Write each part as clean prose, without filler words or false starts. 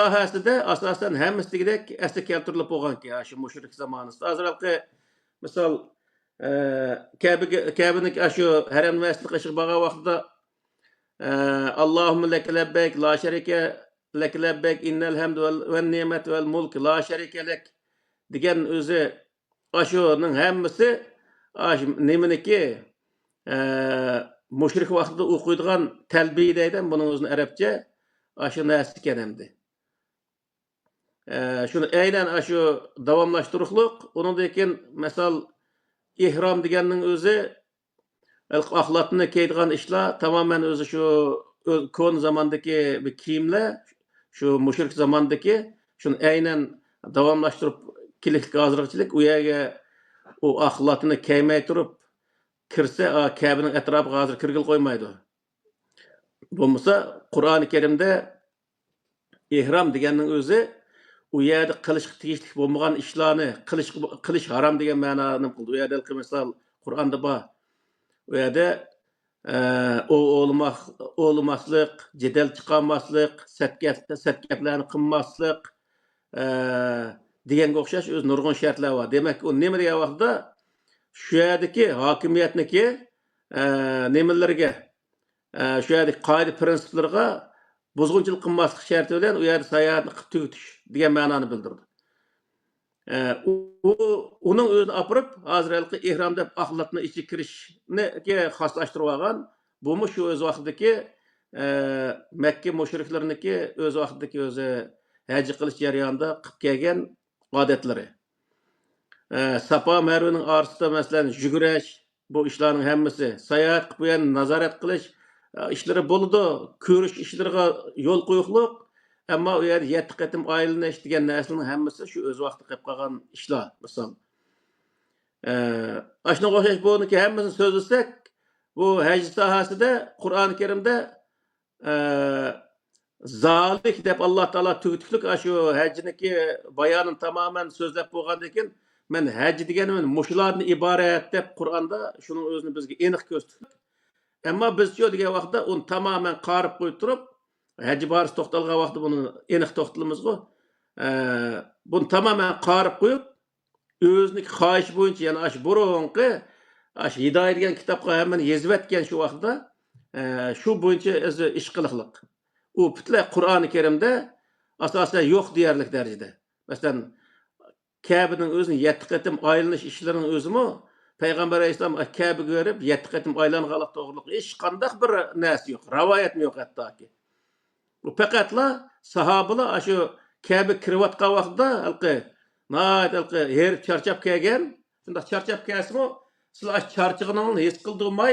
sohasida asosan hammasidagidek asli keltirilib bo'lganki, shu mushrik zamonida. Hozirgi misol Kabe'ning shu haram masjid qishib bo'lgan vaqtida Allahumma lak labbek la sharika lak labbek innal hamdu wan ni'mat wal mulk la sharika lak degan o'zi shuning hammasi nimaniki mushrik vaqtida o'qiydigan talbiy deydi, buning o'zini arabcha shu narsa ekan endi. Şunu aynan shu davomlashtiruqliq, undan keyin misol ihrom deganning o'zi axlatni kiydigan ishlar tamoman o'zi shu kon zamondagi bir kiyimlar, shu mushrik zamondagi shuni aynan davomlashtirib keliklik hozirchilik u yerga u axlatni kiymay turib kirsa, Kabe'ning atrofiga hozir kirgil qo'ymaydi. Bo'lmasa Qur'oni Karimda ihrom deganning o'zi u yerda qilishga tegishli bo'lmagan ishlarni qilish harom degan ma'noni qildi. U yerda misol Qur'onda bor. U yerda o'lmaslik, jadal chiqarmaslik, satgaplarni qilmaslik deganga o'xshash o'z nurg'un shartlar bor. Demak, u nima degan vaqtda shu yerdagi hokimiyatniki nimalarga shu yerdagi qoida prinsiplarga buzg'unchilik qilmaslik sharti bilan u yerda sayohatni qilib tugutish degan ma'noni bildirdi. Uning o'zini olib hozirgi ihrom deb axlatni ichiga kirishniga xoslashtirib olgan. Bu shu o'z vaqtidagi Makka mushriklarniki o'z vaqtidagi o'zi haj qilish jarayonida qilib kelgan odatlari. Safa Marvaning orasida masalan yugurish, bu ishlarning hammasi sayohat qilib nazorat qilish ishlari bo'ladi, ko'rish ishlariga yo'l qo'yiqliq. Ammo u yerda 7 qatim oylanish degan narsaning hammasi shu o'z vaqtida qilib qolgan ishlar. Misol shunga o'xshash buniki hammasini so'zlasak, bu haj sohasida Qur'oni Karimda zalik deb Alloh taolo tugutuklik shu hajniki bayonini tamoman so'zlab bo'lgandan keyin men haj deganim mushlardan iborat deb Qur'onda shuning o'zini bizga aniq ko'rsatdi. Ammo biz shu degan vaqtda uni tamoman qarib qo'yib turib, haj borisi to'xtalgan vaqtda buni aniq to'xtalamizku. Buni tamoman qarib qo'yib, o'zining xohish bo'yicha, ya'ni shu burunqi shu hidoyat degan kitobga hammani yozib etgan shu vaqtda shu bo'yicha ish qiliqliq. U butlay Qur'oni Karimda asosan yo'q deyarlik darajada. Masalan, Kabe'ning o'zini 7 qatim aylanish ishlarining o'zimi Payg'ambar alayhisalom Kabe ko'rib 7 qatim aylanganlik to'g'riliq hech qanday bir narsa yo'q, rivoyat yo'q hattoki. Bu faqatla sahobalar shu Kabe kirayotgan vaqtda her charchab kelgan, shunda charchab kelsimi, sizlar charchig'ini his qildirmay,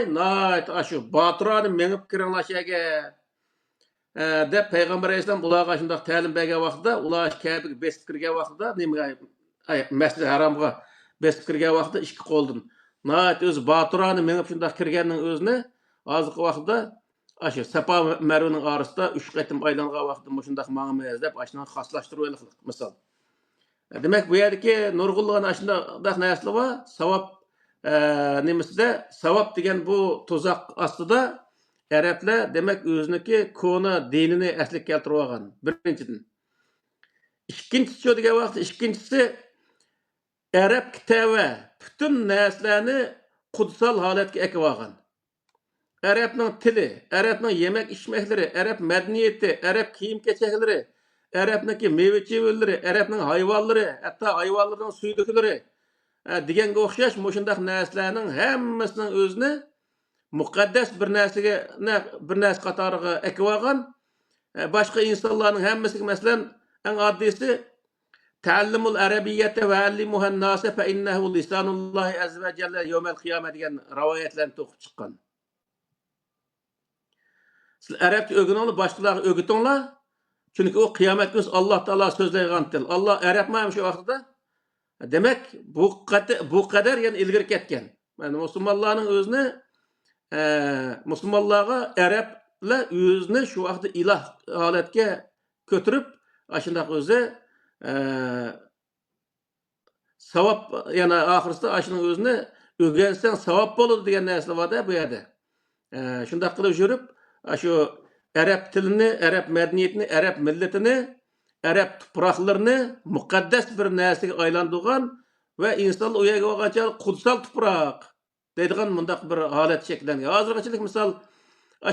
shu Botirani menib kiringlashaga deb Payg'ambar alayhisalom ularga shunday ta'lim bergan vaqtda, ular Kabe'ga besib kirgan vaqtda Masjid Haromga besib kirgan vaqtda ikki qo'ldan o'zi Botirani menib shunday kirganning o'zini hozirgi vaqtda shu Safa Marvaning orasida 3 qatim aylangan vaqtda shunday ma'nimiz deb shuni xoslashtirib olaylik misol. Demak, bu yerdagi nurg'unlagan shunday narsalar bor. Savob nimasida savob degan bu tuzoq ostida Arablar demak o'ziniki kona dinini asli keltirib olgan. Birinchidan. Ikkinchisi degan vaqtda ikkinchisi Arab kitobi bütün narsalarni qudsal holatga ekib olgan. Arabning tili, Arabning yemek içmeklari, Arab madaniyati, Arab kiyim-kechaklari, Arabniki meva-chevalari, Arabning hayvonlari, hatto hayvonlarning suydiklari deganga o'xshash shunday narsalarning hammasining o'zini muqaddas bir narsa qatoriga ekib olgan. Boshqa insonlarning hammasiga masalan eng oddiysi ta'allimul arabiyyati va allimuhan nasa fa innahu lisanullohi azza va jalla yawmal qiyamah degan rivoyatlarni to'qib chiqqan. Siz arabcha o'rganinglar, boshqalarga o'rgatinglar. Chunki u qiyomat kuni Alloh taolo so'zlaydigan til. Alloh arabmi shu vaqtda? Demak, bu qadar yana ilgari ketgan. Mana musulmonlarning o'zini musulmonlarga arablar o'zini shu vaqtda iloh holatga ko'tarib, shunday o'zi savob yana oxirsida shuning o'zini o'rgansang savob bo'ladi degan narsa bor-da bu yerda. Shunday qilib yurib, shu arab tilini, arab madaniyatini, arab millatini Arab tuproqlarini muqaddas bir narsaga aylantirgan va inson u yerga borgancha qudsal tuproq deydigan mundaq bir holat shakllangan. Hozirgacha misol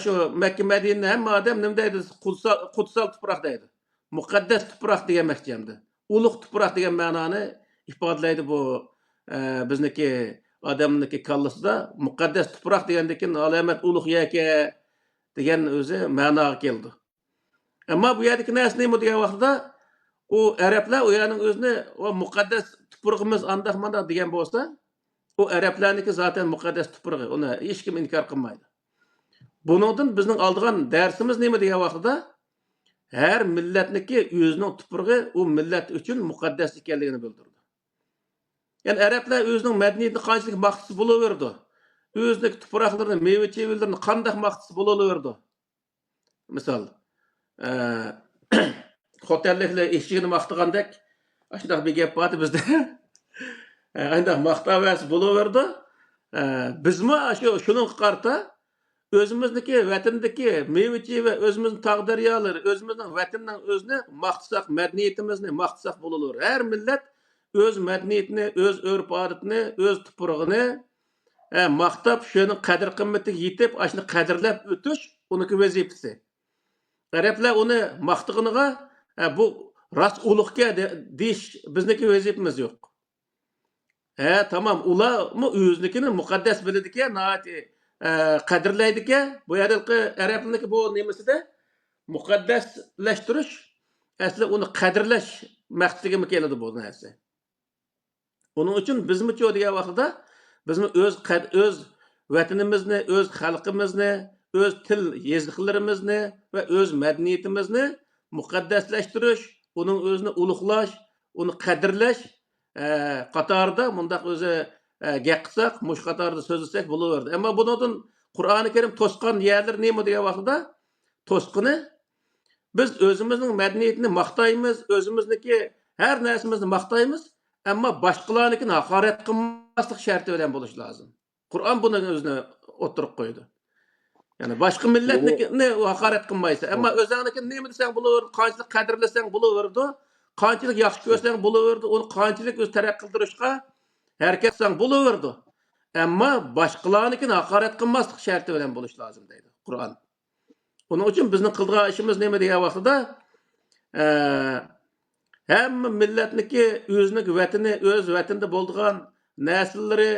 shu Makka Madinani hamma odam nima deydi? Qudsal tuproq deydi. Muqaddas tuproq deganmakchi endi. Ulug' tuproq degan ma'noni ifodalaydi bu bizniki odamniki kallasida muqaddas tuproq degandan keyin alamat ulug' yaka degan o'zi ma'noga keldi. Ammo bu yerdagi narsa nima degan vaqtda u arablar u yerning o'zini o muqaddas tuprog'imiz andaq mandaq degan bo'lsa, u arablarniki zaten muqaddas tuprog'i. Uni hech kim inkor qilmaydi. Buningdan bizning oldigan darsimiz nima degan vaqtda har millatniki o'zining tuprog'i u millat uchun muqaddas ekanligini bildirdi. Yani arablar o'zining madaniyatini qanchalik maqtisi bo'laverdi. O'zining tuproqlarini, meva-chevalarni qanday maqtisi bo'laverdi. Misol, xotelliklar eshigini maqtagandek, shunday bir gap bor bizda. Ayndaq maqtavas bo'laverdi. Bizmi shuning qarta o'zimizniki vatandagi meva-cheva, o'zimizning tog' daryolar, o'zimizning vatanning o'zini maqtsak, madaniyatimizni maqtsak bo'laveradi. Har millat o'z madaniyatini, o'z urf-odatini, o'z tuprog'ini maqtab, shuni qadr qimmatiga yetib, shuni qadrlab o'tish uniki vazifasi. Arablar uni maqtag'iniga bu rost ulug'ga deyish bizniki vazifamiz yo'q. Tamam, ularmi o'znikini muqaddas biladigan, qadrlaydigan, bu yerdagi arabniki bu nimasida muqaddaslashtirish, asli uni qadrlash maqsadiga keladi bu narsa. Onun uchun bizmi-ku degan vaqtda bizmi o'z vatanimizni, o'z xalqimizni, o'z til yezliqlarimizni va o'z madaniyatimizni muqaddaslashtirish, uning o'zini ulug'lash, uni qadrlash qatorida mundaq o'zi gap qilsak, mush qatorida so'zlasak bo'laverdi. Ammo bundan Qur'oni Karim to'sqan yerlar nima degan vaqtda to'sqini biz o'zimizning madaniyatini maqtaymiz, o'zimizniki har narsamizni maqtaymiz, ammo boshqalarnikini haqorat qilmaslik sharti bilan bo'lishi lozim. Qur'on buni o'zini o'tirib qo'ydi. Yani boshqa millatnikini haqorat qilmaysan, ammo o'zingnikini nima desang bo'laverdi, qanchalik qadrlasang bo'laverdi, qanchalik yaxshi ko'rsang bo'laverdi, uni qanchalik o'z taraqqiy qildirishga harakat qilsang bo'laverdi. Ammo boshqalarnikini haqorat qilmaslik sharti bilan bo'lishi lozim deydi Qur'on. Onun uchun bizning qilgan ishimiz nima degan vaqtida hamma millatniki o'zining vatani, o'z vatanida bo'lgan narsallari,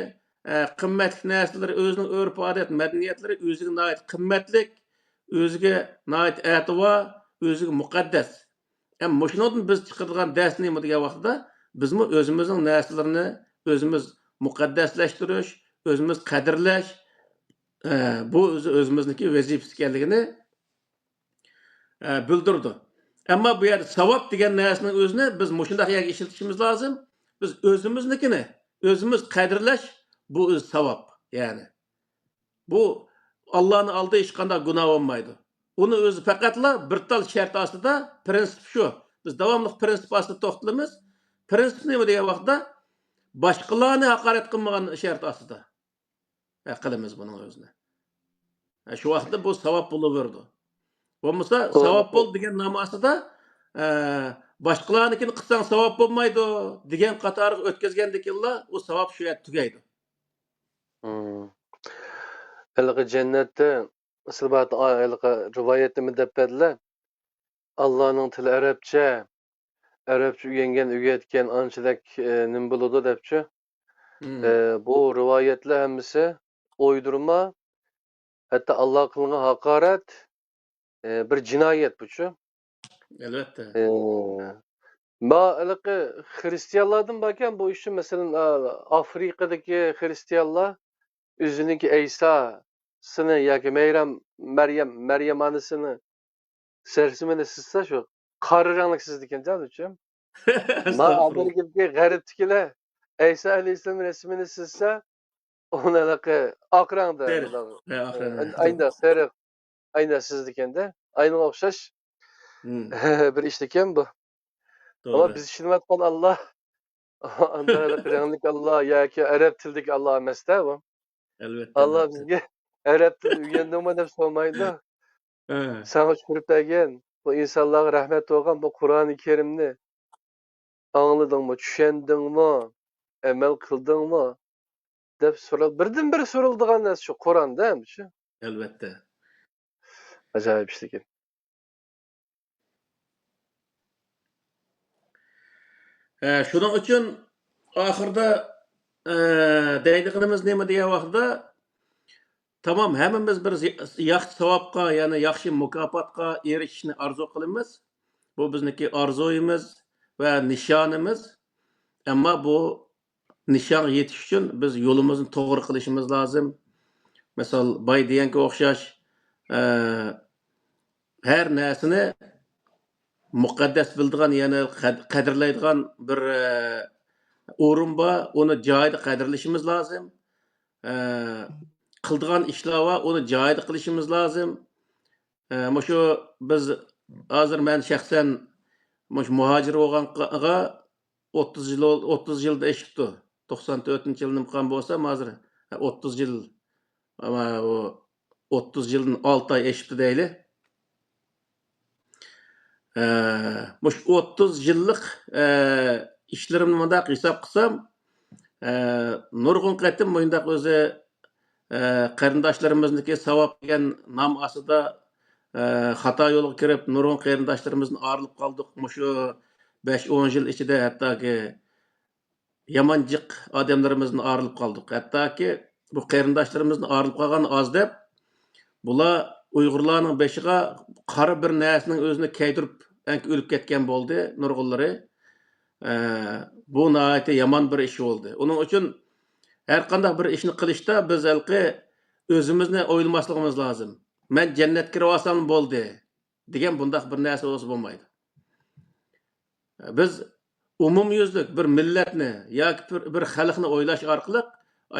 qimmatli narsalar, o'zining urf-odat, madaniyatlari o'ziga nihoyat qimmatlik, o'ziga nihoyat e'tibor, o'ziga muqaddas. Ammo shundan biz chiqargan dars nima degan vaqtda bizmi o'zimizning narsalarini o'zimiz muqaddaslashtirish, o'zimiz qadrlash, bu o'zimizniki vazifasi ekanligini bildirdi. Ammo bu yerda savob degan narsani o'zini biz mushundaq yerga ishlatishimiz lozim. Biz o'zimiznikini o'zimiz qadrlash bu o'z savob, ya'ni. Bu Allohning oldida hech qanday gunoh bo'lmaydi. Uni o'zi faqatla bir tal shart ostida, prinsip shu. Biz davomli prinsip ostida to'xtalamiz. Prinsip nima degan vaqtda boshqalarni haqorat qilmagan shart ostida qilamiz buning o'zini. Shu vaqtda bu savob bo'laverdi. Bo'lmasa savob bo'l degan nom ostida boshqalarnikini qilsang savob bo'lmaydi degan qatoriga o'tkazgandan keyin u savob shu yerda tugaydi. Ilg'i jannatda silbat ilg'i rivoyatda mudabbirlar Allohning tili arabcha o'rgatgan anchalik nima bo'ladi debchi. Bu rivoyatlar hammasi o'ydirma, hatto Alloh qilgan haqorat bir jinoyat buchu. Albatta. Ma ilg'i xristianlardan bakan bu ishni masalan Afrikadagi xristianlar o'ziniki Aysosini yoki Maryam onasini sarsimini sizsa shu qora ranglik sizdi ekan uchun. Ma Amerikadagi g'arbdagilar Ayso alayhissalom rasmini sizsa uni oq rangda aynan sariq aynan sizdi ekanda. Aynan o'xshash bir ish ekan bu. Ama biz ishlayotgan Allah andalik ranglik Allah yoki arab tilidagi Allah emasda bu. Albatta. Allah bizga arab tilini o'rgandingmi deb so'ramaydi. Sana tushirib bergan. bu insanlarga rahmet olgan bu Kur'an-ı Kerimni anladыңmı, düşendingmi, emel kıldыңmı dep soral. Birden biri sorulduğan narsa şu Kur'an değil mi? Şu Elbette. acayip işte ki. Şunun için ahırda deydiğimiz neme diye vaqtda tamam hemmimiz bir yaxshi savobga, ya'ni yaxshi mukofotga erishishni orzu qilamiz. Bu bizniki orzuyimiz va nishonimiz. Ammo bu nishonga yetish uchun biz yo'limizni to'g'ri qilishimiz lozim. Misol boy deganga o'xshash har narsani muqaddas bildigan, ya'ni qadrlaydigan bir o'rin bor, uni joyida qadrlashimiz lozim. Qildigan ishlar va uni joyida qilishimiz lozim. Mushu biz hozir men shaxsan mush muhojir bo'lganga 30 yilda eshitdi. 94-yilni qilgan bo'lsam hozir 30 yil, ama o 30 yılın 6 ay eşitdi deyli. Mush 30 yıllık işlerimni mundaq hesap qilsam, nurg'un qatim mundaq o'zi qarindoshlarimizniki savob degan nom ostida xato yo'lga kirib, nurg'un qarindoshlarimizni ayrilib qoldik. Mushu 5-10 yil ichida hattoki yamanjiq odamlarimizni ayrilib qoldik. Hattoki bu qarindoshlarimizni ayrilib qolgan oz deb bular Uyg'urlarning beshiga qora bir narsaning o'zini kaydirib o'lib ketgan bo'ldi nurg'unlari. Bu nihoyatda yomon bir ish bo'ldi. Uning uchun har qanday bir ishni qilishda biz o'zimizni o'ylamasligimiz lozim. Men jannatga kirib olsam bo'ldi degan bundaq bir narsa o'zi bo'lmaydi. Biz umumyuzlik bir millatni yoki bir xalqni o'ylash orqali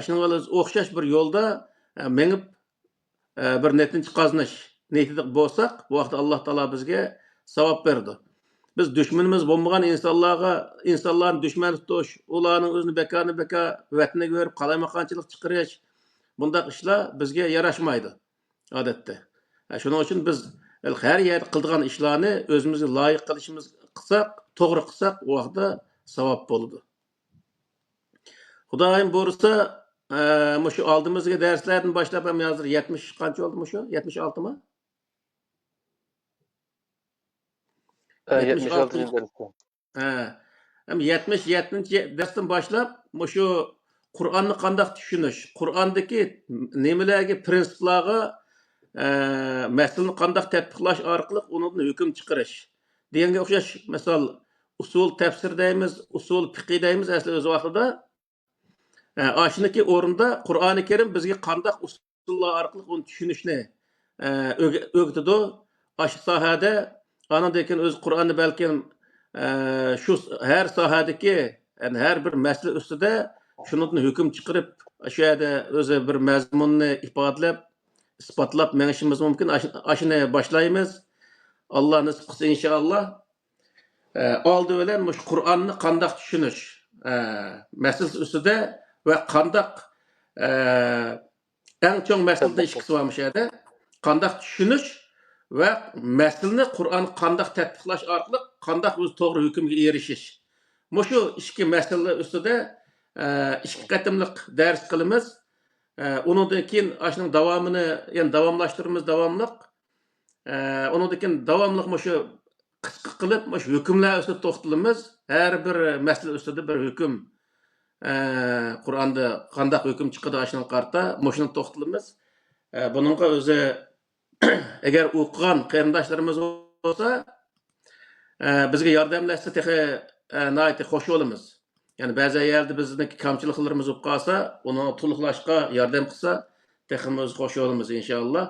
shunga o'xshash bir yo'lda mengib bir netinchi qozonish niyatida bo'lsak, bu vaqtda Alloh taolo bizga savob berdi. Biz düşmanımız bo'lmagan insonlarni dushman tutish, ularning o'zini beka vataniga berib qalaymaqonchilik chiqarish, bundaq ishlar bizga yarashmaydi odatda. Shuning uchun biz har yerda qiladigan ishlarni o'zimizga loyiq qilsak, to'g'ri qilsak, u vaqtda savob bo'ladi. Xudoyim buyursa, mushu oldimizga darslardan boshlab ham hozir 70 qancha oldi mushu? 76 mi? 76. derste. 77. darsdan boshlab mushu Qur'onni qanday tushunish, Qur'ondagi nimalarga, prinsiplarga masalani qanday tatbiqlash orqali undan hukm chiqarish deganga o'xshash, misol usul tafsir deymiz, usul fiqh deymiz, asli o'z vaqtida Aşındaki o'rinda Qur'oni Karim bizga qanday usullar orqali uni tushunishni o'rgatadi. Ash sohada anandan o'z Qur'onni balkim shu har sohadagi, ya'ni har bir masala ustida shundan hukm chiqarib, shu yerda o'zi bir mazmunni ifodalab, isbotlab menishimiz mumkin. Ashuni boshlaymiz. Alloh nasib qilsa inshaalloh. Oldi bilan mush Qur'onni qanday tushunish masalasi ustida ve kandak en çok meselede işkisi varmış yerde. Kandak düşünüş ve meselini Kur'an kandak tatbiklaş arkalık kandak öz doğru hükümge erişiş. Şu iki mesele üstüde iki katımlık ders kılımız. Onundakin aşının devamını, yani devamlaştırmamız devamlık. Onundakin devamlık şu kıskı kılıp şu hükümler üstüde toxtalımız. Her bir mesele üstüde bir hüküm. Qur'onda qanday hukm chiqadi ashuni qarta mushuni to'xtalamiz. Buningga o'zi agar o'qigan qarindoshlarimiz bo'lsa, bizga yordamlashsa tehi nihoyatda xush bo'lamiz. Ya'ni ba'zi yerda bizniki kamchiliklarimiz bo'lib qolsa, uni to'liqlashga yordam qilsa, tehi biz xush bo'lamiz inshaalloh.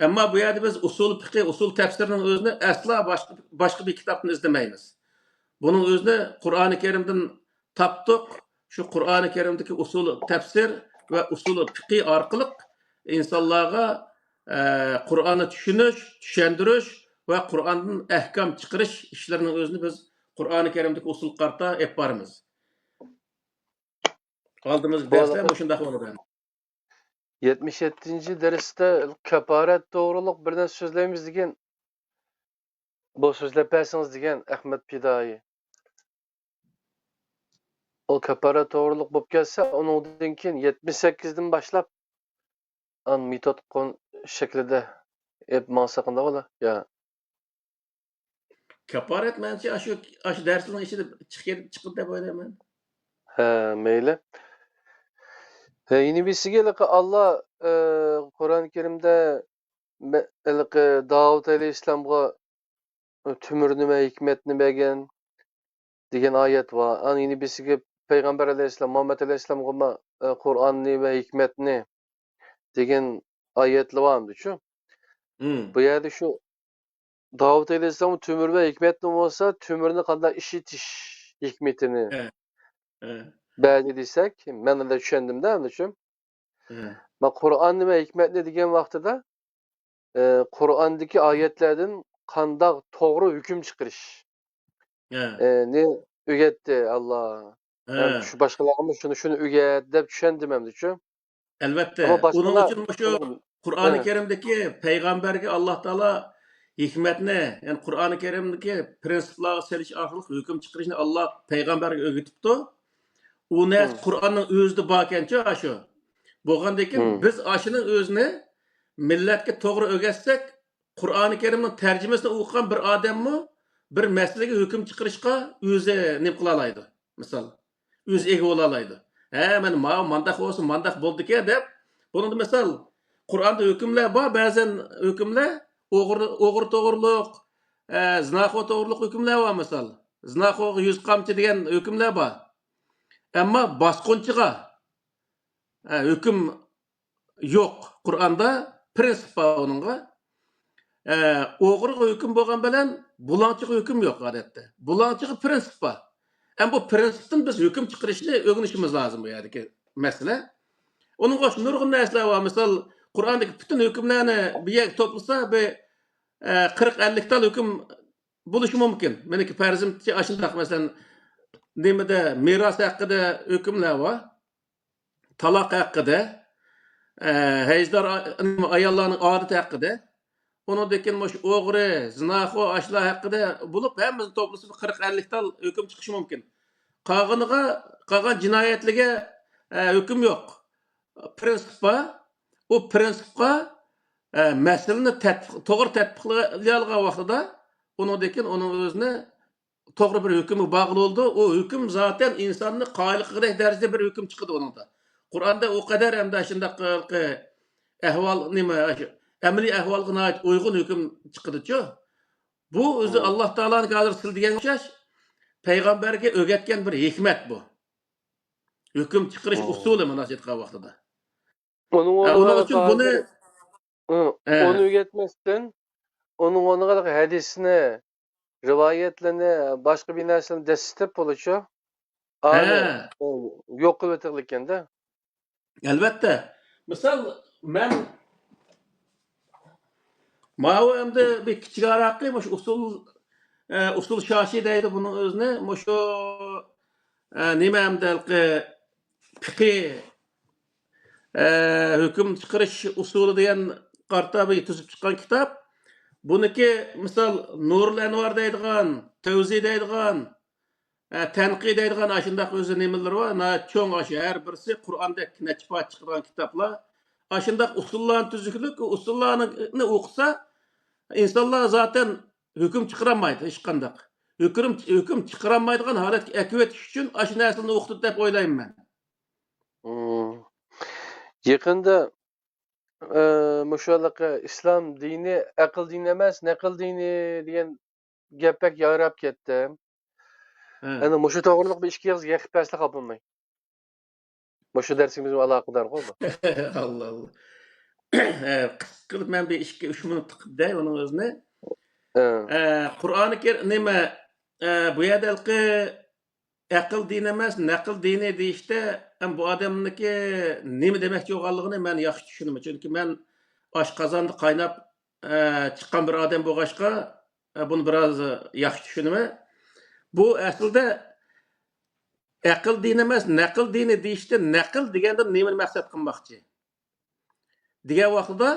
Ammo bu yerda biz usul fiqh, usul tafsirning o'zini asla boshqa bir kitobni izlamaymiz. Buning o'zini Qur'oni Karimdan topdik. Şu Qur'oni Karimdagi usul tafsir ve usul fiqh orqali insonlarga Qur'onni tushunish, tushuntirish ve Qur'ondan ahkam chiqarish ishlarining o'zini biz Qur'oni Karimdagi usul qarta olib boramiz. Oldimizda darslar shunday bo'ladi. 77. derste kefaret doğruluk birden sözlerimiz degan bu so'zlab bersangiz degan Ahmad Pidoyi. O kapara to'g'riliq bo'lib kelsa, undan keyin 78 dan boshlab an metod shaklida mansaqında ola. Ya. Kaparet mençe aşı dersinin içinde çıkıp dep oylayman. Ha, meyli. Yine birisiga Allah Qur'oni Karimda Davud alayhissalomga tümürni ve hikmetni bergan degan oyat var. An yine birisiga Payg'ambar alayhissalom, Muhammad alayhissalomga Qur'onni ve hikmetni degan oyatlar varmı-chu? Bu yerda shu Davud alayhissalom tümür ve hikmetni olsa, tümürni qanday ishitish hikmetini ba'zi desak, men de tushundimda, anlashim. Ma Qur'onni ve hikmetni degan vaqtida Qur'ondagi oyatlardan qanday to'g'ri hukm chiqarish. Ne öğretti Allah. Hem şu başkalarımız şunu öğret deb tushundim hamda-chu. Elbette. Ama Onun başkalar için şu Kur'an-ı Kerim'deki peygamberge Allah Teala hikmetine, yani Kur'an-ı Kerim'deki prensiplarga seliş arkalık hüküm çıkarışını Allah peygamberge öğütüptü. O ne Kur'an'ın özü bakençe aşı. Boğandakin biz aşının özünü milletke doğru öğretsek, Kur'an-ı Kerim'in tercümesini okuyan bir adam mı bir meselege hüküm çıkarışka özü ne kılalaydı. Misal, öz egi olalaydı. Hemen mandak olsun, mandak boldu ki dep. Bunun da misal, Kur'an'da hükümler var, bazen hükümler oğur doğruluk, zinaho doğruluk hükümler var misal. Zinaho yüz kamçı diyen hükümler var. Ama basqonchiga hüküm yok. Kur'an'da prensip var onunla. Oğurga hüküm bo'lgan bilan bulanchiga hüküm yok adette. Bulanchiga prensip var. Ama bu prensipten biz hüküm çıkarışını öğrenişimiz lazım bu yerdeki mesele. Onun başı nurgun nesler var. Misal Kur'an'daki bütün hükümlerini bir yer toplasa bir 40-50 tal hüküm buluşu mümkün. Meniki farzimçi aşındak mesela demede miras hakkında hükümler var. Talak hakkında, hejdar ayallarının adeti hakkında. Onu dekin oğru, zinaho, aşla hakkında bulup hemimizin toplusu 40-50 tal hüküm çıkışı mümkün. Kalan cinayetlige hüküm yok. Prensip var. O prensipka meselini doğru tetbiqlayan vaxtida onu dekin onun özüne doğru bir hükümü bağlı oldu. O hüküm zaten insanın qaylıqıdek derecede bir hüküm çıktı onun da. Kur'an'da o kadar hem de şundaq ahval nima emri ahvalına ait uygun hüküm çıktı. Bu özü Allah Teala'nın hazır sildigen şaş peygamberge öğretken bir hikmet bu. Hüküm çıkarış usulü münasebet vaxtida. Onun için bunu onu öğretmezsen onun kadar hadisini, rivayetlerini, başka bir narsani desistep oluşu. Yok kılvetirlikken de. Elbette. Misal ben Mao endi bir kichik araqli usul şaşi deydi bunun özüne. Şu nima hamdalqi fiqi hüküm çıkarış usulü deyen qarta bir tuzib chiqqan kitap. Buniki misal Nurul Anvar deydigan, Tavzi deydigan, tanqid deydigan aşındaq özü nimalar var. Çoğun aşı her birisi Kur'an'da neçpa çıqırgan kitaplar. Aşındaq usullarını tüzüklük, usullarını okusa insanlar zaten hüküm çıkaramaydı hiç qandaq. Hüküm çıkaramaydigan halat ekvet üçün aşı nəslini okudu dep oylayım ben. Yakında muşallaka İslam dini akıl dini emas, nakıl dini degan gapek yarab ketdi. Ana muşu to'g'riliq bir ikki yig'iz yaqib pasla qolmay. Muşu dersimiz bilan aloqador bo'ldi. Allah Allah. Qilib men bir 2-3 minut tiqib day onun özüne. Qur'oni Kerim nima bu yerdagi aql dini emas, naql dini deyishda bu odamniki nima demoqchi bo'lganligini men yaxshi tushunaman. Chunki men oshqozonda qaynab chiqqan bir odam bo'lg'achqa buni biroz yaxshi tushunaman. Bu aslida aql dini emas, naql dini deyishda naql deganda nimani maqsad qilmoqchi? Degan vaqtda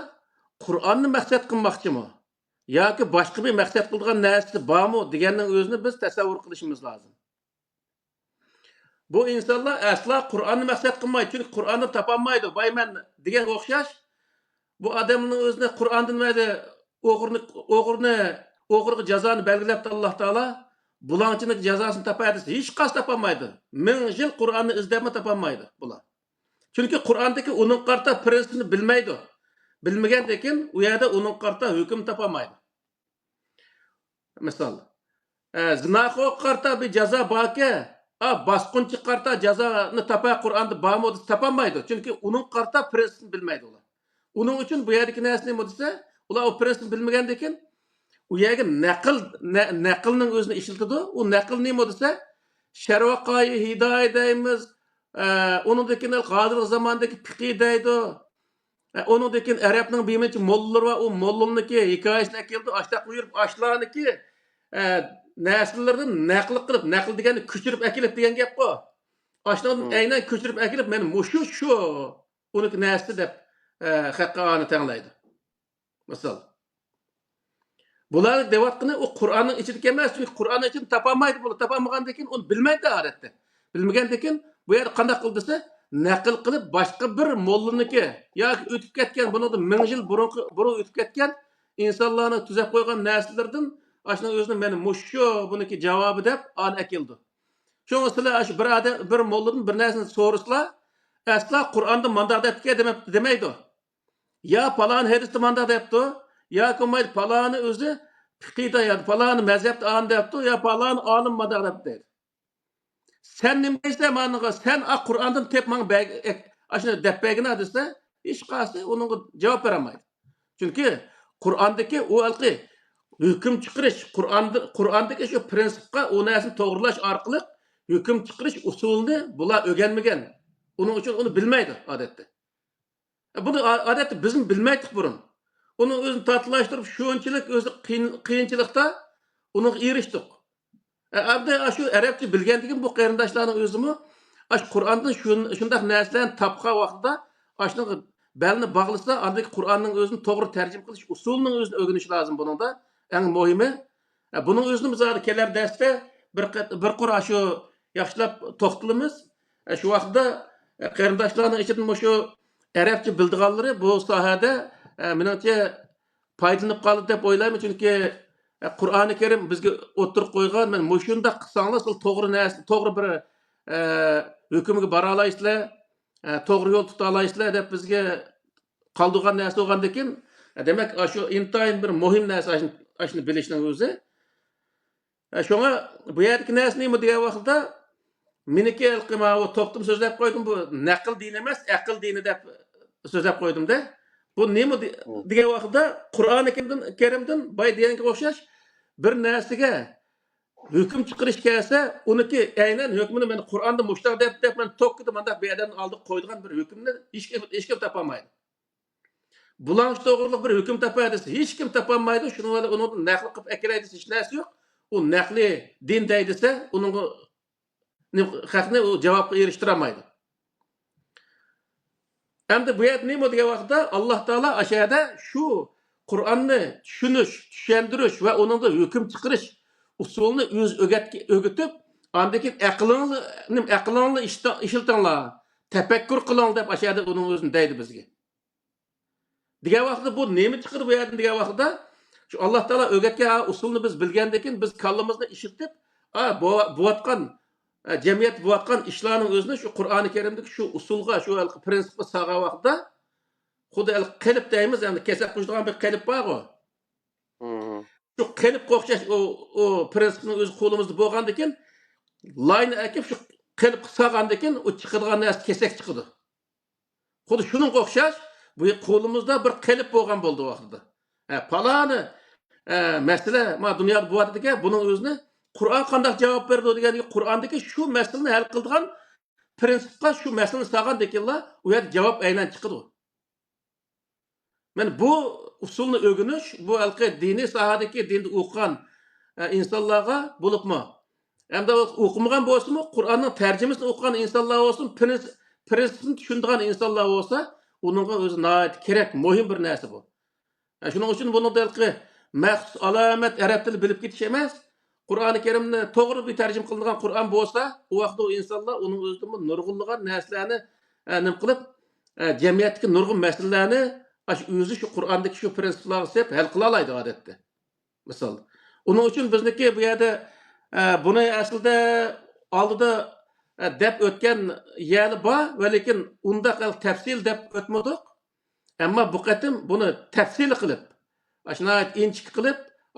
Qur'onni maqsad qilmoqchimi? yoki boshqa bir maqsad qilgan narsasi bormi deganning o'zini biz tasavvur qilishimiz lozim. Bu insonlar aslo Qur'onni maqsad qilmaydi, chunki Qur'onni topolmaydi. Bayman degan o'xshash bu odamning o'zini Qur'ondan mayli o'g'riga jazoni belgilabdi Alloh taolo. Bulanchining jazosini topadi. Hech qas topolmaydi. 1000 yil Qur'onni izlab topolmaydi bular. Chunki Qur'ondagi uning qarta prinsipini bilmaydi. Bilmagandan keyin u yerda uning qarta hukm topolmaydi. Misol, zinoga qarta bir jazo borki, bosqinchi qarta jazoni topa Qur'onda bormi desa topolmaydi. Chunki uning qarta prinsipini bilmaydi ular. Uning uchun bu yerdagi narsa nima desa, ular o prinsipni bilmagandan keyin u yerga naqlning o'zini ishlatadi. U naql nima desa, sharvaqoy hidoya deymiz. Uningdagi qodir zamondagi fiqh deydi. Uningdagi arabning biminchi mollari va u mollaniki hikoyasini keldi, ashta qo'yib ashlarniki nasllardan naql qilib, naql degani ko'chirib akilib degan gap bu. Ashlardan aynan ko'chirib akilib, men shu uniki nasli deb haqqani tanglaydi. Misol. Bular deyotqani o Qur'onning ichida emas, chunki Qur'onning ichini topolmaydi, bular topolmagandan keyin uni bilmaydi odatda. Bilmagandan keyin bu yer qanday qildi desa, naql qilib boshqa bir mollaniki yoki o'tib ketgan, bundan 1000 yil burun o'tib ketgan insonlarni tuzab qo'ygan narsalardan ashuna o'zini meni mushu buniki javobi deb an akildi. Şoňa sizler bir molladan bir narsani so'raslar, asla Qur'onda manda debke demeydi. Ya falan hadisde manda depdi, ya ko'maydi falani o'zi fiqhda ya falani mazhabda an depdi, ya falan olim manda depdi. Sen nima deysan manga? Sen Qur'ondan tepman ashuna depbegina desa, hech qaysi uningga javob beramaydi. Chunki Qur'ondagi u alqi hukm chiqarish, Qur'ondagi shu prinsipga u narsani to'g'rilash orqali hukm chiqarish usulini bular o'rganmagan. Uning uchun uni bilmaydi odatda. Bunu odatda biz bilmaydik burun. Onun o'zini tatlaştırıp şunçilik o'zi qiyinchilikda uni erishdik. Abda shu arabcha bilgandigim bu qarindoshlarning o'zimi ash Qur'ondan shundaq narsalarni topgan vaqtida ashni belni bog'lasa, andagi Qur'onning o'zini to'g'ri tarjima qilish usulining o'zini o'rganish lozim buningda. Eng muhimi, buning o'zini biz hozir kelar darsda bir qura shu yaxshilab to'xtalamiz. Shu vaqtda qarindoshlarning ichidan shu arabcha bildiganlari bu sohada menimcha foydalanib qoldi deb o'ylayman, chunki Qur'oni Karim bizga o'tirib qo'ygan, men mushunda qilsanglar to'g'ri narsa, to'g'ri bir hukmga bora olasizlar, to'g'ri yo'l tuta olasizlar deb bizga qoldirgan narsa bo'lgandan keyin, demak, shu intayin bir muhim narsa ashni bilishning o'zi. Shunga bu yerdagi narsa nima degan vaqtda meniki qilma o to'xtam so'zlab qo'ydim, bu naql dini emas, aql dini deb so'zlab qo'ydim-da. Bu nima degan vaqtda Qur'oni Karimdan boy deganga o'xshash bir narsaga hukm chiqarish kelsa, uniki aynan hukmini men Qur'onda mushtaq deb men tokkida manda bu yerdan oldi qo'ydigan bir hukmni hech kim topolmaydi. Bulanch to'g'riliq bir hukm topadi, hech kim topolmaydi. Shuning bilan uni naql qilib akiraydi, hech narsa yo'q. U naqli din deydisa, uning haqni u javobga erishtirolmaydi. Endi bu yer nima degan vaqtda Alloh taolo ashada shu Qur'onni tushunish, tushundirish va uningda hukm chiqarish usulini o'z o'rgatib, andaki aqlingni ishlatinglar, tafakkur qiling deb ashada uning o'zini deydi bizga. Degan vaqtda bu nima chiqirib bu yerdan degan vaqtda shu Alloh taolo o'rgatgan usulni biz bilgandan keyin biz kallamizni ishlatib, bu atgan jamiyat bu atgan ishlarning o'zini shu Qur'oni Karimdagi shu usulga, shu prinsipga sag'a vaqtda xuddi qalb deymiz, endi kesak qo'shadigan bir qalb bor-ku. Shu qalb o'xshash o prinsipning o'zi qo'limizda bo'lgandan keyin layni akib shu qalb sag'andan keyin u chiqadigan narsa kesak chiqadi. Xuddi shuning o'xshash bu qo'limizda bir qalb bo'lgan bo'ldi vaqtida. Palani masala ma dunyoda bu vaqtda buning o'zini Qur'on qanday javob berdi deganda Qur'ondagi shu masalani hal qiladigan prinsipga shu masalani sag'andakinlar u yer javob aynan chiqadi. Men bu usulni o'rganish bu alqi diniy sohadagi dinni o'qigan insonlarga bo'libmi? Hamda o'qimagan bo'lsa-mu, Qur'onning tarjimasini o'qigan insonlar bo'lsin, prinsipni tushunadigan insonlar bo'lsa, uningga o'zi nihoyat kerak, muhim bir narsa bu. Shuning uchun buni alqi maxsus alamet arab tili bilib ketish emas. Qur'oni Karimni to'g'ri bir tarjim qilingan Qur'on bo'lsa, u vaqtda o insonlar uning o'zidan nurg'unlagan narsalarni nim qilib, jamiyatdagi nurg'un masalalarni o'zi shu Qur'ondagi shu prinsiplarga sep hal qila oladi odatda. Misol. Uning uchun bizniki bu yerda buni aslida oldida deb o'tgan yeri bor, va lekin unda tafsil deb o'tmadik. Ammo bu qatim buni tafsil qilib, shuna inchik qilib,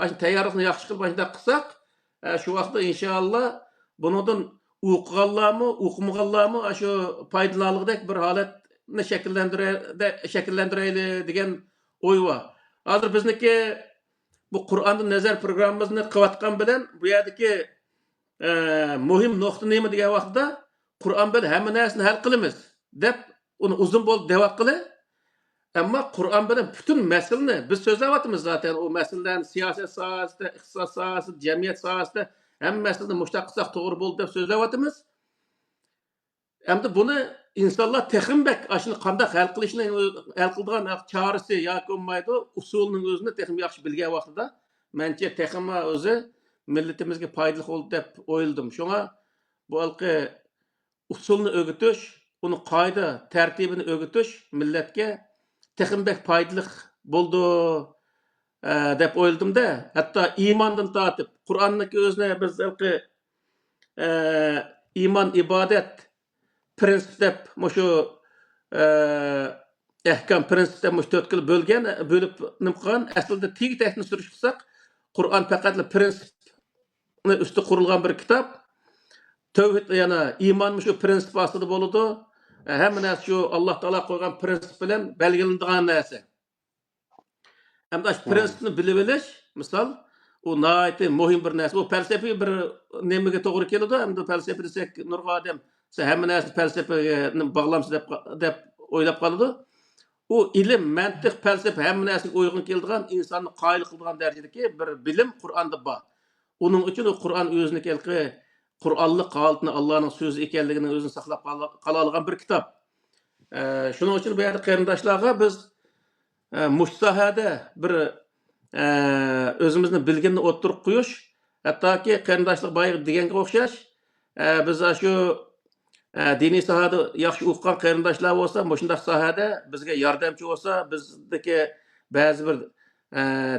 shu tayyorlikni yaxshi qilib shunday qilsak, shu vaqtda inshaalloh bundan o'qiganlarmi, o'qimaganlarmi shu foydalanadigan bir holatni shakllantirayli degan o'y bor. Hozir bizniki bu Qur'ondan nazar programmamizni qilayotgan bilan bu yerdagi muhim nuqta nima degan vaqtda Qur'on bilan hamma narsani hal qilamiz deb uni uzun bo'lib davom qilib. Ammo Qur'on bilan butun masalani biz so'zlayapmiz zaten. O masalalarni siyosat sohasida, iqtisod sohasida, jamiyat sohasida hammasini mushtaq qilsak to'g'ri bo'ldi deb so'zlayapmiz. Endi buni insonlar texmbek ashuni qanday hal qilishni hal qiladigan chorasi yoki bo'lmaydi, usulining o'zini texm yaxshi bilgan vaqtida mencha texma o'zi millatimizga foydali bo'ldi deb o'yladim. Shunga bu halqi usulni o'rgatish, uni qoida tartibini o'rgatish millatga texmbek foydali bo'ldi deb o'yladim-da. Hatto iymondan tortib, Qur'onniki o'zini biz halqi iymon ibodat prinsip deb mushu ahkam prinsip deb mush to'rt qilib bo'lib nim qilgan. Aslida tegi taxtni surish qilsak, Qur'on faqat prinsipni usti qurilgan bir kitob. Tavhid yana iymon shu prinsip ostida bo'ladi. Hamma narsa shu Alloh taolo qo'ygan prinsip bilan belgilanadigan narsa. Hamda shu prinsipni bilib olish, misol, u nihoyatda muhim bir narsa. U falsafiy bir nimaga to'g'ri keladi. Hamda falsafa desak, nurg'a odam hamma narsa falsafaga bog'lamsiz deb o'ylab qoladi. U ilm, mantiq, falsafa hamma narsaga uyg'un keladigan, insonni qoyil qiladigan darajadagi bir bilim Qur'onda bor. Uning uchun u Qur'on o'ziniki Qur'onlik holatni Allohning so'zi ekanligini o'zini saqlab qola olgan bir kitob. Shuning uchun bu yerda qarindoshlarga biz mushsahada bir o'zimizni bilganni o'ttirib qo'yish, hattoki qarindoshlik boyagi deganga o'xshash, biz shu diniy sohada yaxshi o'qigan qarindoshlar bo'lsa, shunday sohada bizga yordamchi bo'lsa, bizdagi ba'zi bir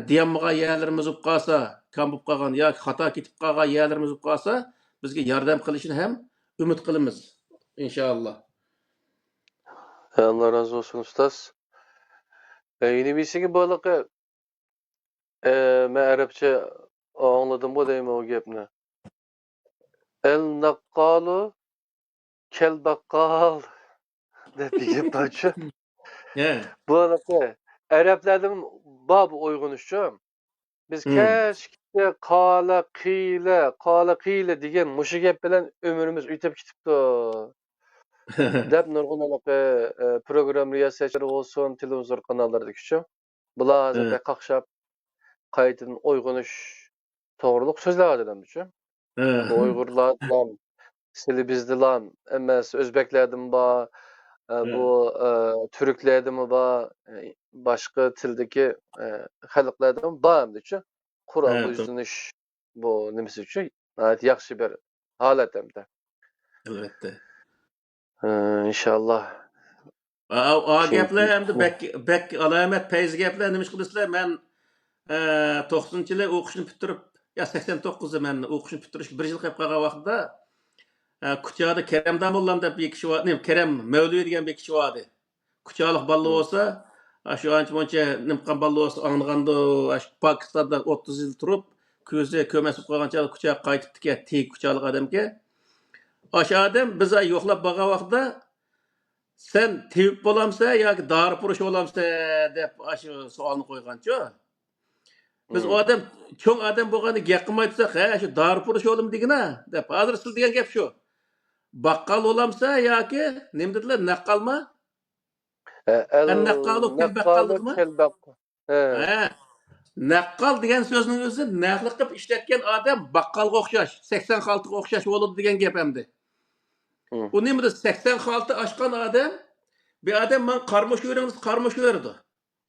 diyanmagan yerlarimiz bo'lib qolsa, kam bo'lib qolgan yoki xato ketib qolgan yerlarimiz bo'lib qolsa, bizga yordam qilishini ham umid qilamiz inshaalloh. Allah razı olsun ustaz. Yine birisi balığı ben Arapça anladım bu değil mi o gepni? El nakkalu kel bakkal deb bir gep var. Bu balığı Araplardan bab uygunuşçu. Biz keşke kala kile degan mushu gap bilan ömrümüz o'tib ketibdi. Deb nurg'un program riyosatchilari bo'lsin, televizor kanallardagi bular hozir qaqshab qaytadan uyg'unish to'g'riliq so'zlayotganmichu. Bu Uyg'urlar bilan sizlar bizlar emas, o'zbeklardan bor, bu turklardan bor, boshqa tildagi xalqlardan bormichu. Qur'on o'zlanish bu nimasi uchun yaxshi bir holat hamda. Albatta. İnşallah. O gaplar hamda bek alamat payz gaplar nima qilasizlar? Men 90-yillar o'qishni bitirib, 89da men o'qishni bitirishga 1 yil qolib qolgan vaqtda Kuchada Kerem Damollam deb bir kishi bor, Kerem Mavluvi degan bir kishi bor edi. Kuchalik balla bo'lsa, shu ancha-muncha nimqan balla bo'lsa anglaganda, Pokistonda 30 yil turib, ko'zi ko'masib qolgancha kuchaga qaytib ketdi, kuchalik odamga. O'sha odam biz yo'qlab borgan vaqtda sen tevib bo'lamsa yoki dori purish bo'lamsa deb shu savolni qo'ygancha. Biz o adam cho'ng odam bo'lganda gap qilmaydisak, ha shu dori purish bo'lim degina deb. Hozir siz degan gap shu. Baqqal bo'lamsa yoki nima dedilar, naqqalmi? Naqqalu baqqalmi? Naqqal degan so'zning o'zi naqli qilib ishlatgan odam baqqalga o'xshash, 86 ga o'xshash bo'ladi degan gap hamdi. U nimada 86 oshgan odam, bir odam men qarmosh yeringiz qarmosh yerdi.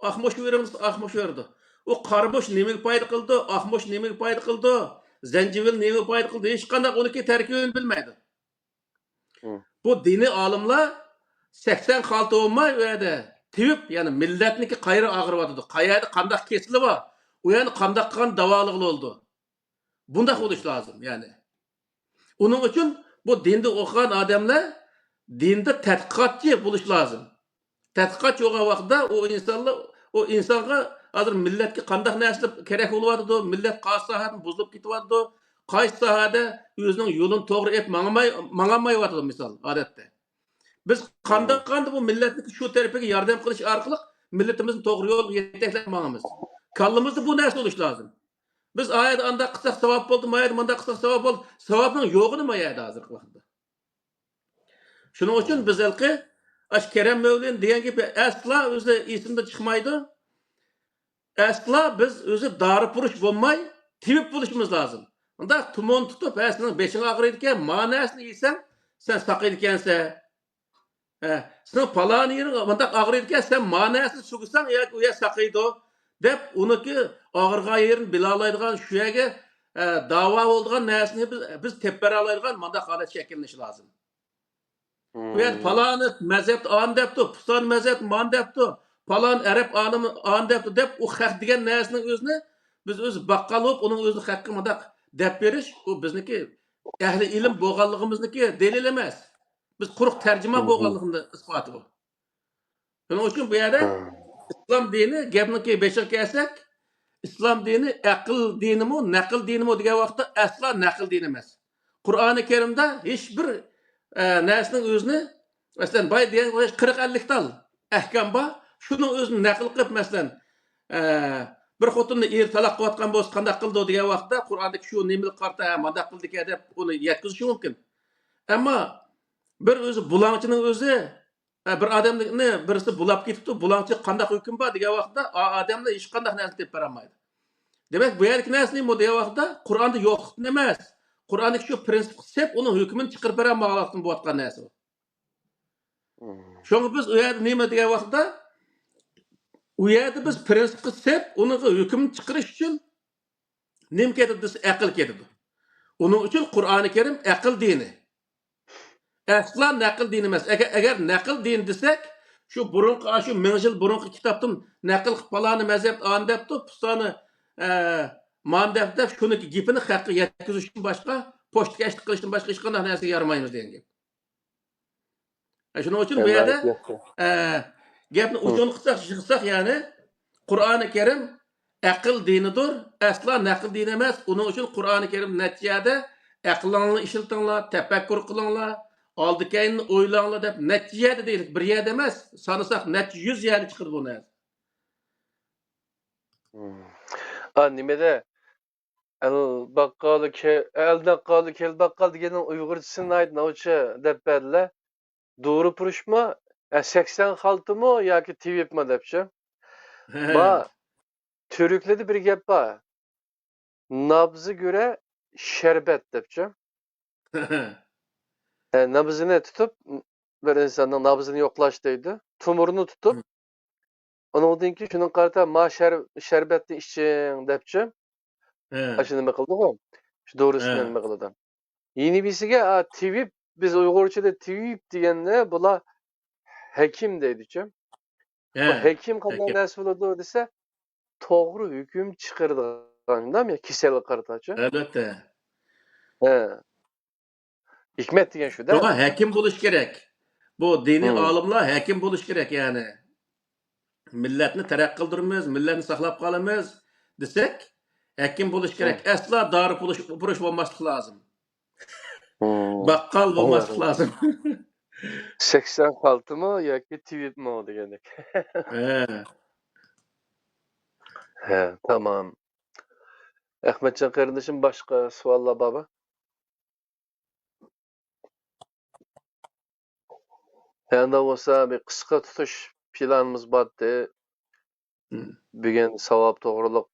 Ahmosh yeringiz ahmosh yerdi. o qarboş nemaga foyda qildi, oqmosh nemaga foyda qildi, zanjivil nemaga foyda qildi, hech qanday uniki tarkibini bilmaydi. Bu dini olimlar 86 olmay u yerda tevib, ya'ni millatniki qayra og'riyotidu. Qayerda qanday kesilib bor, u yerni qanday qilgan davolig'i bo'ldi. Bunda bo'lish lozim, ya'ni. Onun uchun bu dinda o'qigan odamlar dinda tadqiqotchi bo'lish lozim. Tadqiqotchi bo'lgan vaqtda o insonga hozir millatga qanday narsa kerak bo'lyapti, millat qaysi sohadan buzilib ketyapti, qaysi sohada o'zining yo'lini to'g'ri ep mangamayapti misol odatda. Biz qanday bu millatni shu tarafiga yordam qilish orqali millatimizni to'g'ri yo'lga yetaklab Kallamızda bu narsa bo'lish lozim. Biz ayet anda qilsak savob bo'ldi, mayda manda qilsak savob bo'ldi. Savobning yo'g'ini mayda hozirgi vaqtda. Shuning uchun biz alqi ash Kerem Mevlin degan gap asla o'zi esimda chiqmaydi. Asla biz o'zi dori purush bo'lmay, tibib bo'lishimiz lozim. Unda tumon tutib, aslining beshing og'riydi ekan, ma'nosini yesang, sen saqiydi ekansan. Sen palon yering bunda og'riydi ekan, sen ma'nosini sugsang, yoki u yer saqiydi deb uniki og'irgan yerini bilalaydigan shu yerga davo bo'lgan narsani biz tepbara oladigan manda holat shakllanishi lozim. Bu yer palon mazhab on debdi, puston mazhab mon debdi, palon arab olimi on debdi deb u haq degan narsaning o'zini biz o'zi baqqal bo'lib, uning o'zini haqqi manda deb berish u bizniki ahli ilm bo'lganligimizniki dalil emas. Biz quruq tarjima bo'lganligini isboti bu. Shuning uchun bu yerda İslam dini gapniki beşik kelsak, İslam dini aql dinimi, naql dinimi degan vaqtda asla naql dini emas. Qur'oni Karimda hech bir narsaning o'zini, masalan, boy degan 40-50 tal ahkam bor, shuning o'zini naql qilib, masalan, bir xotinni er taloq qilayotgan bo'lsa qanday qildi degan vaqtda Qur'ondagi shu nimani qarta, manda qildi deb uni yetkazish mumkin. Ammo bir o'zi bulangchining o'zi bir odamni birisi bulab ketibdi, bulangchi qanday hukm bor degan vaqtda odamlar hech qanday narsa deb berolmaydi. Demak, bu yerlik narsa nima degan vaqtda Qur'onda yo'qlik emas. Qur'ondagi shu prinsip sep uning hukmini chiqarib berolmayotgan bo'layotgan narsa. Shunga biz u yerda nima degan vaqtda u yerda biz prinsipni sep uning hukmini chiqarish uchun nima ketadi desa aql ketadi. Uning uchun Qur'oni Karim aql dini. Asla naql din emas. Agar naql din desek, shu burunqi, shu 1000 yil burunqi kitobdan naql qilib paloni mazhab on debdi, pustoni man deb shuniki gapini haqqa yetkazishdan boshqa, pochtkash qilishdan boshqa hech qanday narsa yaramaymiz degan gap. Shuning uchun bu yerda gapni uchun qilsak, ya'ni Qur'oni Karim aql dinidir, asla naql din emas. Uning uchun Qur'oni Karim natijada aqlingni ishlatinglar, tafakkur qilinglar. Aldı keyin o'ylanglar deb natijada deylik, bir yerda emas, sanasak natija 100 yerda chiqadi bu narsa. Nimada baqqalı eldaqqalı kel baqqal degenin uyg'urchisini aytnovchi deb berdilar. Doğru purishmi? 86 mı yoki tvipmi debchi? Ba Türklerde bir gap bor. Nabzı göre şerbet debchi. Nabzını tutup bir insanın nabzını yoqlashdaydi. Tumurunu tutup onundan ki şunun qarata ma şerbetni içing debchi. Aşı nima qildi-ku? Shu doğrusini nima qildi? Yeni birisiga tvip biz Uyg'urchada tvip deganda bular hakim deydi-chi. Bu hakim qanday narsa bo'ladi desa, to'g'ri hukm chiqaradigan, ya kasalga qaratachi. Albatta. Hikmet degan shu-da. To'g'ri, hakim bo'lish kerak. Bu diniy olimlar hakim bo'lish kerak, ya'ni. Millatni taraqqiy qildiramiz, millatni saqlab qolamiz desak, hakim bo'lish kerak. Asla dori purush bo'lmaslik lozim. Baqqal bo'lmaslik lozim. 86 mı yoki tvipmi degandek. Tamam. Ahmetcan kardeşim başka savollar bormi? Endi bo'lsa bir qisqa tutish planimiz bordi. Bugun savob to'g'riliq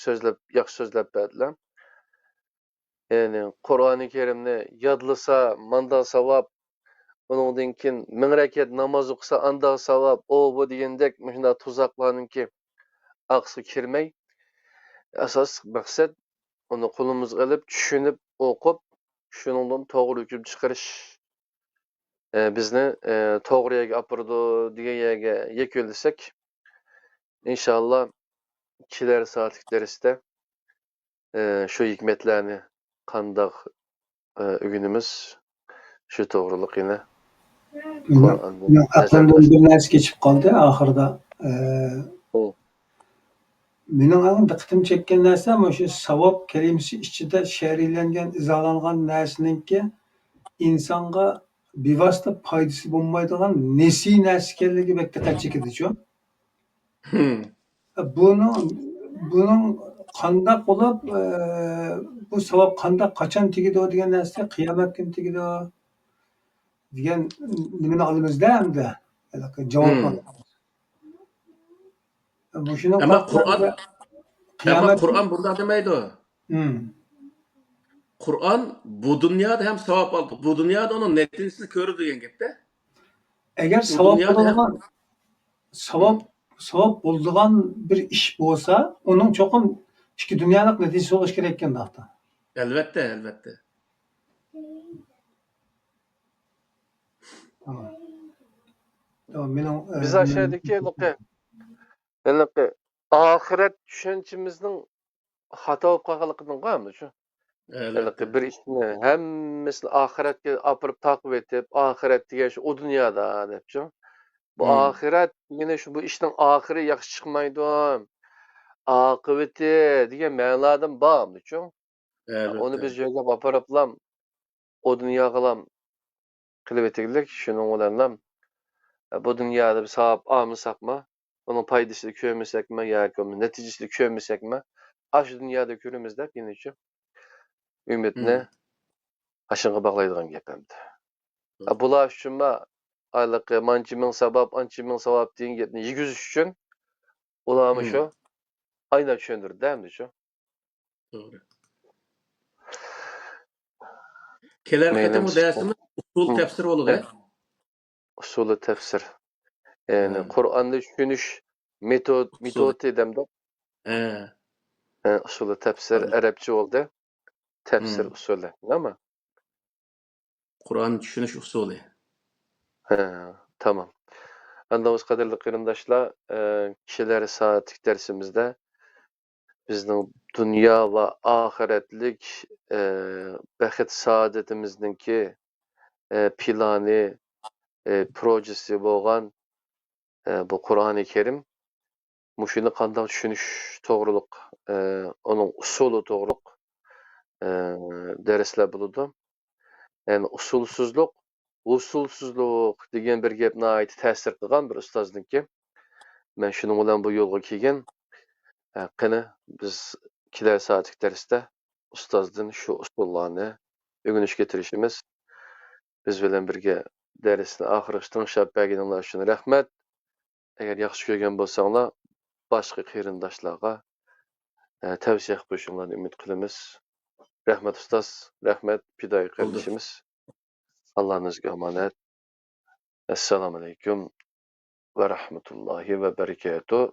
so'zlab, yaxshi so'zlab berdilar. Ya'ni Qur'oni Karimni yodlasa, manda savob, uningdan keyin 1000 rakat namoz o'qisa, anda savob, bu degandek shunday tuzoqlarninki aqsıga kirmey, asas maqsad onu qo'limizga olib, tushunib, o'qib, shuningdan to'g'ri hukm chiqarish bizni to'g'ri yerga olib boradi degan yerga yekunlasak, inshaalloh kelar soatlik darsda shu hikmatlarni qandoq o'rganamiz, shu to'g'riliq yana Qur'ondan Benim nazar aklımdan tashlab. bir narsa geçip kaldı ahırda. Benim en dikkatimi çeken narsa ama şu savap kelimesi içinde şehirlengen, izalangan narsaninki insanga bivasıta paydası bulmaydıgan nesi nersikelliği bek dikkat çekedi şu. Bunun kandak olup bu savap kandak kaçan tigidi o diyen narsa kıyamet gün tigidi o diyen nimeni alımızda hem de cevap var. Bu şunun Ama Kur'an kıyamet bunda demeydi o. Kur'an bu dünyada hem sevap aldı. Bu dünyada onun neticesini körü degan gapda. eğer Bu savap dünyada hem bulduğun savap bulduğun bir iş olsa onun çokum iki dünyalık neticesi oluş gerekken dağıta. elbette. Tamam. Tamam benim Biz aşağıdaki ahiret düşüncemizin hata olup kalkanlıkından kalmıyor şu. Elbette. Bir işini hemmisini ahiretke apırıp takip edip ahiret diye şu o dünyada dep şu. Bu ahiret yine şu bu işten ahiri yaxşı çıkmaydı. Akıbeti degan ma'nodan bormi şu. Onu biz Elbette. joyga apırıplam o dünyagalam qilib etiglik şunun bilan bu dünyada bir savab almasakmı, onun paydasını ko'rmasekmi yoki natijasini ko'rmasekmi, shu dünyada ko'ramiz deb yana shu umidni ashunga bog'laydigan gap endi. Bular uchun ayliqi mancha ming sabab, ancha ming savab degan gapni yegizish uchun ularni shu aynan tushundirdi endi shu. Doğru. Keler qatim bu dersimiz usul tefsir oldu. Usuli tefsir. Yani Kur'an'da düşünüş metodi demdi. Usuli tefsir Arapça oldu. Tefsir usulü. Ama Kur'an düşünüş usulü. tamam. Andamız kadarlı kırındaşlar kişileri saatlik dersimizde bizden dünya ve ahiretlik bəxet saadetimizdeki planı, projesi bolğan bu Kur'an-ı Kerim muşunu qandaq düşünüş toğruluq, onun usulu toğruluq dersler buludu. Yani usulsuzluq degan bir gapni aytib ta'sir qilgan bir ustozniki. Men shuning bilan bu yo'lga kelgan. Qani biz kelar soatlik darsda ustozdan shu usullarni o'rganishga tirishimiz. Biz bilan birga darsni oxirigacha tinglab berganinglar uchun rahmat. Agar yaxshi ko'rgan bo'lsanglar, boshqa qarindoshlarga tavsiya qilib qo'yishinglarni umid qilamiz. Rahmat ustoz, rahmat fidoyi qardoshimiz. Allohingizga omonat. Assalomu alaykum va rahmatullohi va barakatuh.